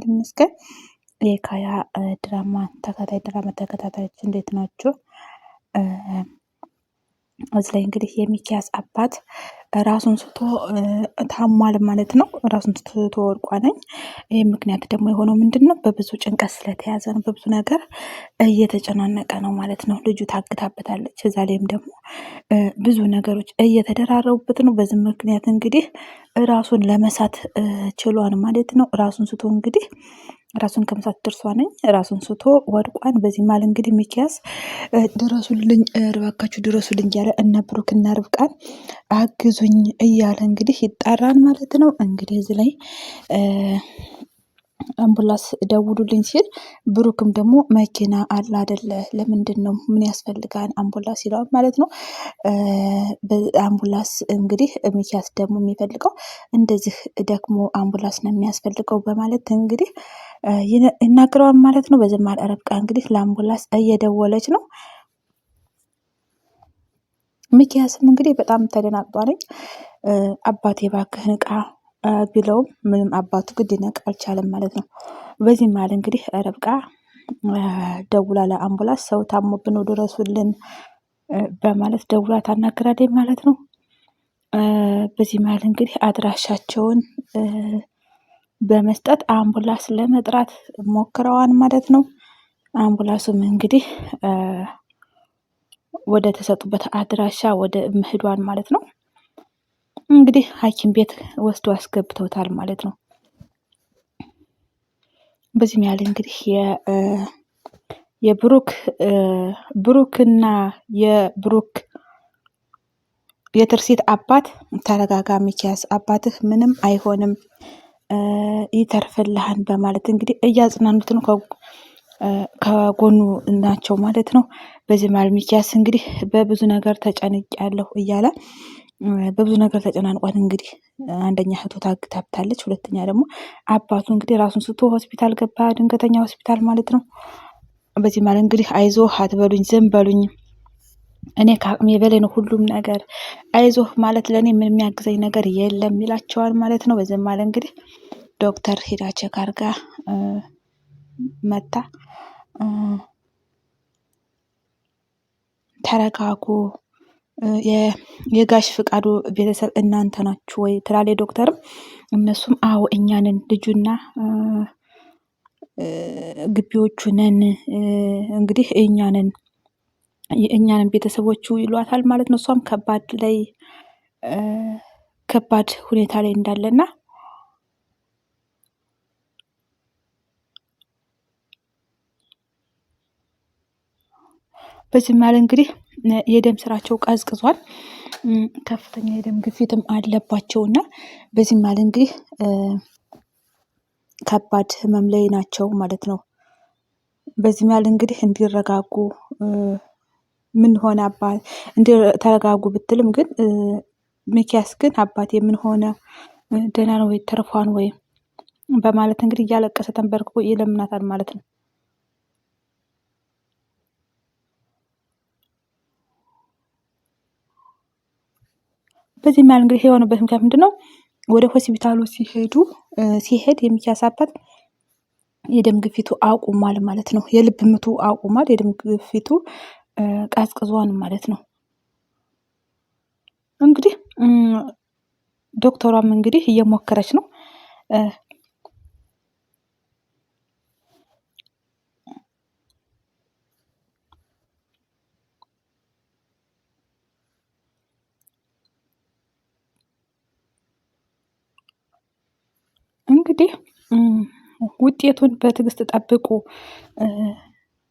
ይመስገን። የካያ ድራማ ተከታታዮች እንዴት ናቸው? እዚህ ላይ እንግዲህ የሚኪያስ አባት ራሱን ስቶ ታሟል ማለት ነው። ራሱን ስቶ ወድቋለኝ። ይህ ምክንያት ደግሞ የሆነው ምንድን ነው? በብዙ ጭንቀት ስለተያዘ ነው። በብዙ ነገር እየተጨናነቀ ነው ማለት ነው። ልጁ ታግታበታለች። እዛ ላይም ደግሞ ብዙ ነገሮች እየተደራረቡበት ነው። በዚህ ምክንያት እንግዲህ ራሱን ለመሳት ችሏን ማለት ነው። ራሱን ስቶ እንግዲህ ራሱን ከመሳት ነኝ ራሱን ስቶ ወድቋን። በዚህ ማል እንግዲህ ሚኪያስ ድረሱልኝ፣ እባካችሁ ድረሱልኝ እያለ እነ ብሩክና ርብቃን አግዙኝ እያለ እንግዲህ ይጣራል ማለት ነው። እንግዲህ እዚህ ላይ አምቡላንስ ደውሉልኝ ሲል ብሩክም ደግሞ መኪና አለ አይደለ? ለምንድን ነው ምን ያስፈልጋል አምቡላንስ ይለዋል ማለት ነው። አምቡላንስ እንግዲህ ሚኪያስ ደግሞ የሚፈልገው እንደዚህ ደግሞ አምቡላንስ ነው የሚያስፈልገው በማለት እንግዲህ ይናገረዋል ማለት ነው። በዚህ መሃል ርብቃ እንግዲህ ለአምቡላንስ እየደወለች ነው። ሚኪያስም እንግዲህ በጣም ተደናግጧለኝ። አባቴ እባክህን እቃ ቢለውም ምንም አባቱ ግድ ሊነቃ አልቻለም ማለት ነው። በዚህ መሃል እንግዲህ ርብቃ ደውላ ለአምቡላንስ ሰው ታሞብን ድረሱልን በማለት ደውላ ታናግራለች ማለት ነው። በዚህ መሃል እንግዲህ አድራሻቸውን በመስጠት አምቡላንስ ለመጥራት ሞክረዋል ማለት ነው። አምቡላንሱም እንግዲህ ወደ ተሰጡበት አድራሻ ወደ መሄዷን ማለት ነው። እንግዲህ ሐኪም ቤት ወስዶ አስገብተውታል ማለት ነው። በዚህ ያህል እንግዲህ ብሩክና የብሩክ የትርሲት አባት ተረጋጋ ሚኪያስ፣ አባትህ ምንም አይሆንም ይተርፍልሃን በማለት እንግዲህ እያጽናኑት ነው። ከጎኑ ናቸው ማለት ነው። በዚህ መሃል ሚኪያስ እንግዲህ በብዙ ነገር ተጨንቄያለሁ እያለ በብዙ ነገር ተጨናንቋል። እንግዲህ አንደኛ እህቱ ታግታብታለች፣ ሁለተኛ ደግሞ አባቱ እንግዲህ ራሱን ስቶ ሆስፒታል ገባ፣ ድንገተኛ ሆስፒታል ማለት ነው። በዚህ መሃል እንግዲህ አይዞህ አትበሉኝ፣ ዝም በሉኝ፣ እኔ ከአቅሜ በላይ ነው ሁሉም ነገር፣ አይዞህ ማለት ለእኔ ምን የሚያግዘኝ ነገር የለም ይላቸዋል ማለት ነው። በዚህ መሃል እንግዲህ ዶክተር ሄዳ ቼክ አድርጋ መታ ተረጋጉ፣ የጋሽ ፍቃዱ ቤተሰብ እናንተ ናችሁ ወይ ትላለች ዶክተርም። እነሱም አዎ እኛንን ልጁና ግቢዎቹ ነን እንግዲህ እኛንን ቤተሰቦቹ ይሏታል ማለት ነው። እሷም ከባድ ሁኔታ ላይ እንዳለና በዚህ መሃል እንግዲህ የደም ስራቸው ቀዝቅዟል። ከፍተኛ የደም ግፊትም አለባቸውና በዚህ መሃል እንግዲህ ከባድ ህመም ላይ ናቸው ማለት ነው። በዚህ መሃል እንግዲህ እንዲረጋጉ ምን ሆነ አባት ተረጋጉ ብትልም ግን ሚኪያስ ግን አባቴ ምን ሆነ ደህና ነው ወይ ተርፏን ወይ በማለት እንግዲህ እያለቀሰ ተንበርክኮ ይለምናታል ማለት ነው። በዚህ መሃል እንግዲህ የሆነበት ምክንያት ምንድን ነው? ወደ ሆስፒታሉ ሲሄድ የሚኪያስ አባት የደም ግፊቱ አቁሟል ማለት ነው። የልብ ምቱ አቁሟል፣ የደም ግፊቱ ቀዝቅዟን ማለት ነው። እንግዲህ ዶክተሯም እንግዲህ እየሞከረች ነው። እንግዲህ ውጤቱን በትዕግስት ጠብቁ።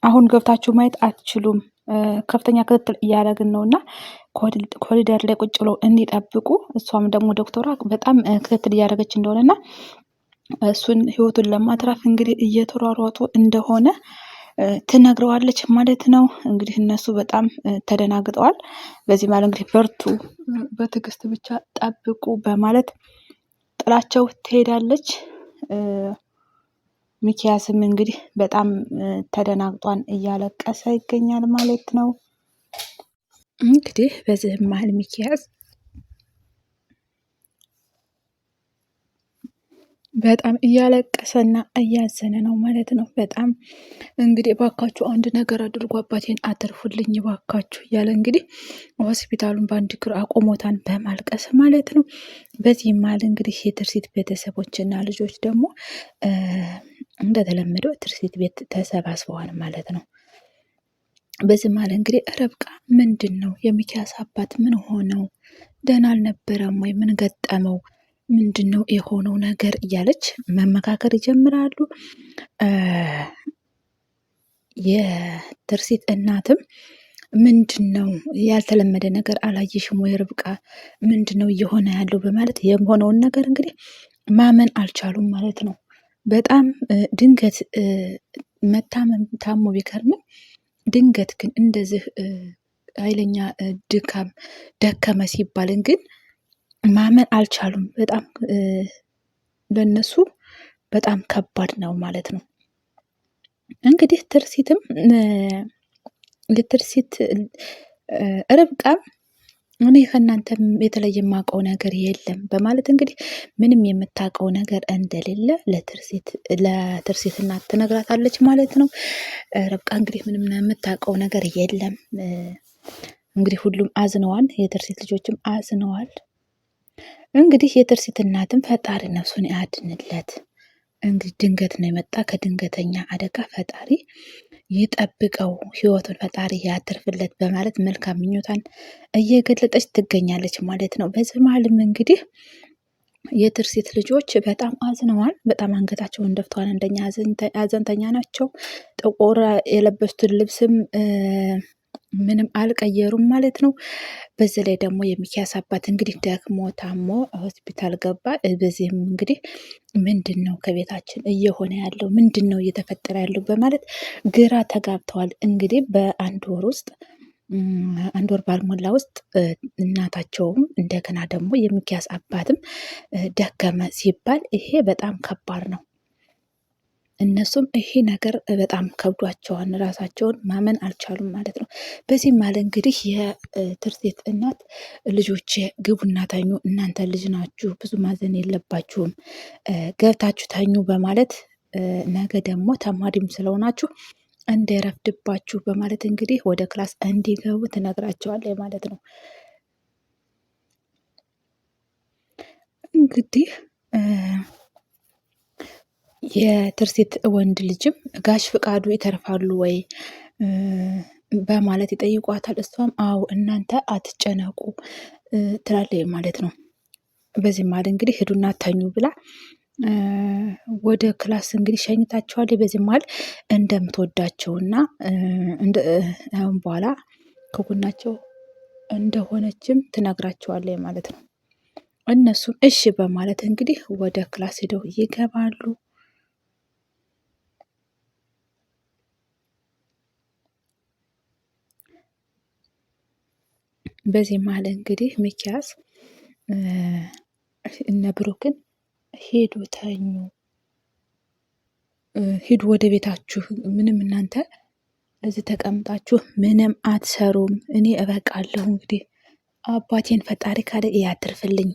አሁን ገብታችሁ ማየት አትችሉም። ከፍተኛ ክትትል እያደረግን ነው እና ኮሪደር ላይ ቁጭ ብለው እንዲጠብቁ፣ እሷም ደግሞ ዶክተሯ በጣም ክትትል እያደረገች እንደሆነ እና እሱን ህይወቱን ለማትረፍ እንግዲህ እየተሯሯጡ እንደሆነ ትነግረዋለች ማለት ነው። እንግዲህ እነሱ በጣም ተደናግጠዋል። በዚህ ማለት እንግዲህ በርቱ፣ በትዕግስት ብቻ ጠብቁ በማለት ጥላቸው ትሄዳለች። ሚኪያስም እንግዲህ በጣም ተደናግጧን እያለቀሰ ይገኛል ማለት ነው። እንግዲህ በዚህም መሀል ሚኪያስ በጣም እያለቀሰና እያዘነ ነው ማለት ነው። በጣም እንግዲህ እባካችሁ አንድ ነገር አድርጎ አባቴን አትርፉልኝ እባካችሁ እያለ እንግዲህ ሆስፒታሉን በአንድ እግር አቆሞታን በማልቀስ ማለት ነው። በዚህ መሀል እንግዲህ የትርሲት ቤተሰቦችና ልጆች ደግሞ እንደተለመደው ትርሲት ቤት ተሰባስበዋል ማለት ነው። በዚህ መሀል እንግዲህ ርብቃ ምንድን ነው የሚኪያስ አባት ምን ሆነው ደህና አልነበረም ወይ? ምን ገጠመው? ምንድን ነው የሆነው ነገር እያለች መመካከር ይጀምራሉ። የትርሲት እናትም ምንድን ነው ያልተለመደ ነገር አላየሽም ወይ ርብቃ? ምንድን ነው እየሆነ ያለው በማለት የሆነውን ነገር እንግዲህ ማመን አልቻሉም ማለት ነው። በጣም ድንገት መታመም ታሞ ቢከርምም ድንገት ግን እንደዚህ ኃይለኛ ድካም ደከመ ሲባልን ግን ማመን አልቻሉም። በጣም ለነሱ በጣም ከባድ ነው ማለት ነው። እንግዲህ ትርሲትም የትርሲት ርብቃም እኔ ከእናንተ የተለየ የማውቀው ነገር የለም በማለት እንግዲህ ምንም የምታውቀው ነገር እንደሌለ ለትርሲት እናት ትነግራታለች ማለት ነው። ርብቃ እንግዲህ ምንም የምታውቀው ነገር የለም። እንግዲህ ሁሉም አዝነዋል፣ የትርሲት ልጆችም አዝነዋል። እንግዲህ የትርሲት እናትም ፈጣሪ ነፍሱን ያድንለት፣ እንግዲህ ድንገት ነው የመጣ ከድንገተኛ አደጋ ፈጣሪ ይጠብቀው፣ ህይወቱን ፈጣሪ ያትርፍለት በማለት መልካም ምኞቷን እየገለጠች ትገኛለች ማለት ነው። በዚህ መሀልም እንግዲህ የትርሲት ልጆች በጣም አዝነዋል። በጣም አንገታቸውን ደፍተዋል። አንደኛ ሀዘንተኛ ናቸው። ጥቁር የለበሱትን ልብስም ምንም አልቀየሩም ማለት ነው። በዚህ ላይ ደግሞ የሚኪያስ አባት እንግዲህ ደክሞ ታሞ ሆስፒታል ገባ። በዚህም እንግዲህ ምንድን ነው ከቤታችን እየሆነ ያለው ምንድን ነው እየተፈጠረ ያለው በማለት ግራ ተጋብተዋል። እንግዲህ በአንድ ወር ውስጥ አንድ ወር ባልሞላ ውስጥ እናታቸውም እንደገና ደግሞ የሚኪያስ አባትም ደከመ ሲባል ይሄ በጣም ከባድ ነው። እነሱም ይሄ ነገር በጣም ከብዷቸዋን ራሳቸውን ማመን አልቻሉም ማለት ነው። በዚህ ማለ እንግዲህ የትርሲት እናት ልጆቼ ግቡና ተኙ፣ እናንተ ልጅ ናችሁ፣ ብዙ ማዘን የለባችሁም፣ ገብታችሁ ተኙ በማለት ነገ ደግሞ ተማሪም ስለሆናችሁ እንዳይረፍድባችሁ በማለት እንግዲህ ወደ ክላስ እንዲገቡ ትነግራቸዋለች ማለት ነው። እንግዲህ የትርሲት ወንድ ልጅም ጋሽ ፍቃዱ ይተርፋሉ ወይ በማለት ይጠይቋታል። እሷም አዎ እናንተ አትጨነቁ ትላለች ማለት ነው። በዚህ መሀል እንግዲህ ሂዱና ተኙ ብላ ወደ ክላስ እንግዲህ ሸኝታቸዋል። በዚህ መሀል እንደምትወዳቸውና አሁን በኋላ ከጎናቸው እንደሆነችም ትነግራቸዋለች ማለት ነው። እነሱም እሺ በማለት እንግዲህ ወደ ክላስ ሄደው ይገባሉ። በዚህ መሀል እንግዲህ ሚኪያስ እነ ብሩክን ሄዱ ተኙ፣ ሂዱ ወደ ቤታችሁ፣ ምንም እናንተ እዚህ ተቀምጣችሁ ምንም አትሰሩም፣ እኔ እበቃለሁ፣ እንግዲህ አባቴን ፈጣሪ ካለ ያትርፍልኝ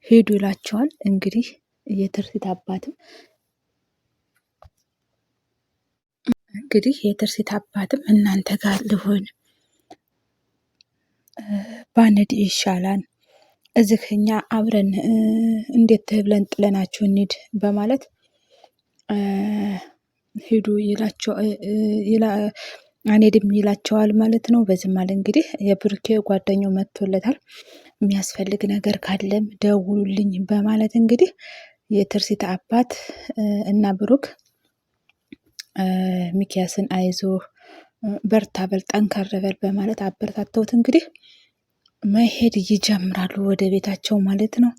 ሂዱ ይላቸዋል። እንግዲህ የትርሲት አባትም እናንተ ጋር ልሆን ባንድ ይሻላል፣ እዚህ እኛ አብረን እንዴት ብለን ጥለናችሁ እንሂድ በማለት ሂዱ አንሄድም ይላቸዋል ማለት ነው። በዚህ ማለት እንግዲህ የብሩኬ ጓደኛው መጥቶለታል፣ የሚያስፈልግ ነገር ካለም ደውሉልኝ በማለት እንግዲህ የትርሲት አባት እና ብሩክ ሚኪያስን አይዞ በርታ በል ጠንከር በል በማለት አበረታተውት እንግዲህ መሄድ ይጀምራሉ ወደ ቤታቸው ማለት ነው።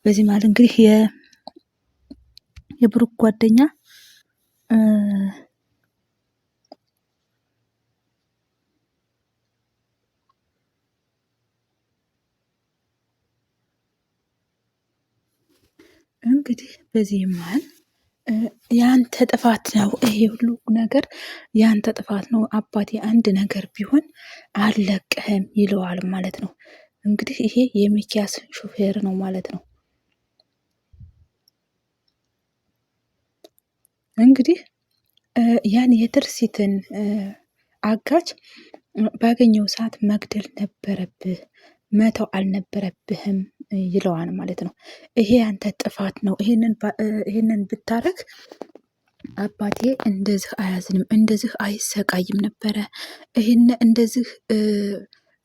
በዚህ ማለት እንግዲህ የብሩክ ጓደኛ እንግዲህ በዚህ መሀል ያንተ ጥፋት ነው ይሄ ሁሉ ነገር ያንተ ጥፋት ነው አባቴ፣ አንድ ነገር ቢሆን አልለቅህም ይለዋል ማለት ነው። እንግዲህ ይሄ የሚኪያስ ሹፌር ነው ማለት ነው። እንግዲህ ያን የትርሲትን አጋች ባገኘው ሰዓት መግደል ነበረብህ፣ መተው አልነበረብህም ይለዋል ማለት ነው። ይሄ ያንተ ጥፋት ነው። ይሄንን ብታረግ አባቴ እንደዚህ አያዝንም፣ እንደዚህ አይሰቃይም ነበረ፣ እንደዚህ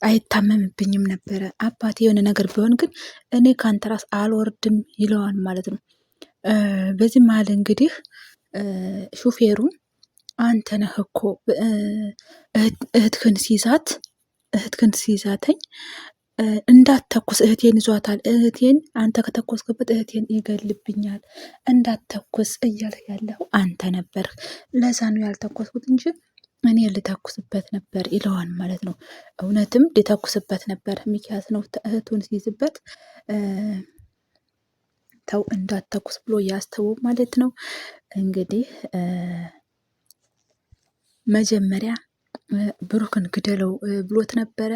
አይታመምብኝም ነበረ። አባቴ የሆነ ነገር ቢሆን ግን እኔ ከአንተ ራስ አልወርድም ይለዋል ማለት ነው። በዚህ መሀል እንግዲህ ሹፌሩ አንተ ነህ እኮ እህትክን ሲይዛተኝ እንዳትተኩስ፣ እህቴን ይዟታል፣ እህቴን አንተ ከተኮስክበት እህቴን ይገልብኛል፣ እንዳትተኩስ እያለ ያለው አንተ ነበርህ። ለዛ ነው ያልተኮስኩት እንጂ እኔ ልተኩስበት ነበር ይለዋል ማለት ነው። እውነትም ሊተኩስበት ነበር። ሚኪያስ ነው እህቱን ሲይዝበት ተው እንዳትተኩስ ብሎ ያስተወው ማለት ነው። እንግዲህ መጀመሪያ ብሩክን ግደለው ብሎት ነበረ።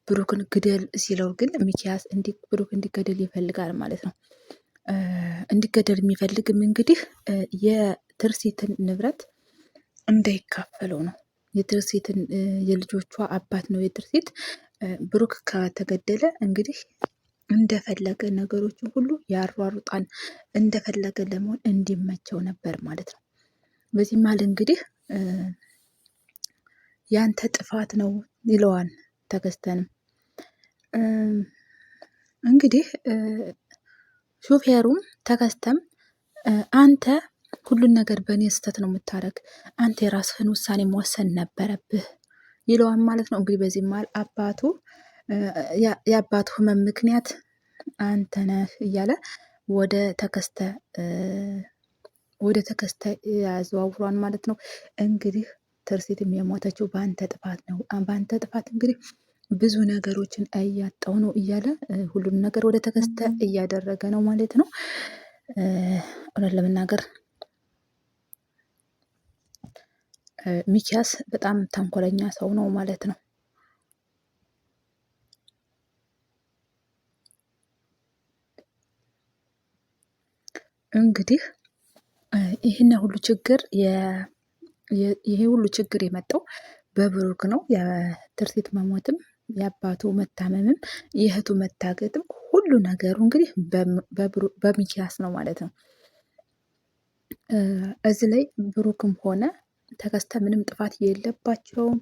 ብሩክን ግደል ሲለው ግን ሚኪያስ ብሩክ እንዲገደል ይፈልጋል ማለት ነው። እንዲገደል የሚፈልግም እንግዲህ የትርሲትን ንብረት እንዳይካፈለው ነው። የትርሲትን የልጆቿ አባት ነው የትርሲት። ብሩክ ከተገደለ እንግዲህ እንደፈለገ ነገሮችን ሁሉ ያሯሩጣን፣ እንደፈለገ ለመሆን እንዲመቸው ነበር ማለት ነው። በዚህ መሀል እንግዲህ ያንተ ጥፋት ነው ይለዋል ተከስተንም። እንግዲህ ሾፌሩም ተከስተም አንተ ሁሉን ነገር በእኔ ስህተት ነው የምታደርግ፣ አንተ የራስህን ውሳኔ መወሰን ነበረብህ ይለዋል ማለት ነው። እንግዲህ በዚህ መሀል የአባቱ ህመም ምክንያት አንተ ነህ እያለ ወደ ተከስተ ያዘዋውሯን ማለት ነው። እንግዲህ ትርሲትም የሞተችው በአንተ ጥፋት ነው፣ በአንተ ጥፋት እንግዲህ ብዙ ነገሮችን እያጣው ነው እያለ ሁሉም ነገር ወደ ተከስተ እያደረገ ነው ማለት ነው። እውነት ለመናገር ሚኪያስ በጣም ተንኮለኛ ሰው ነው ማለት ነው። እንግዲህ ይሄ ሁሉ ችግር የመጣው በብሩክ ነው። የትርሲት መሞትም የአባቱ መታመምም የእህቱ መታገትም ሁሉ ነገሩ እንግዲህ በሚኪያስ ነው ማለት ነው። እዚህ ላይ ብሩክም ሆነ ተከስተ ምንም ጥፋት የለባቸውም።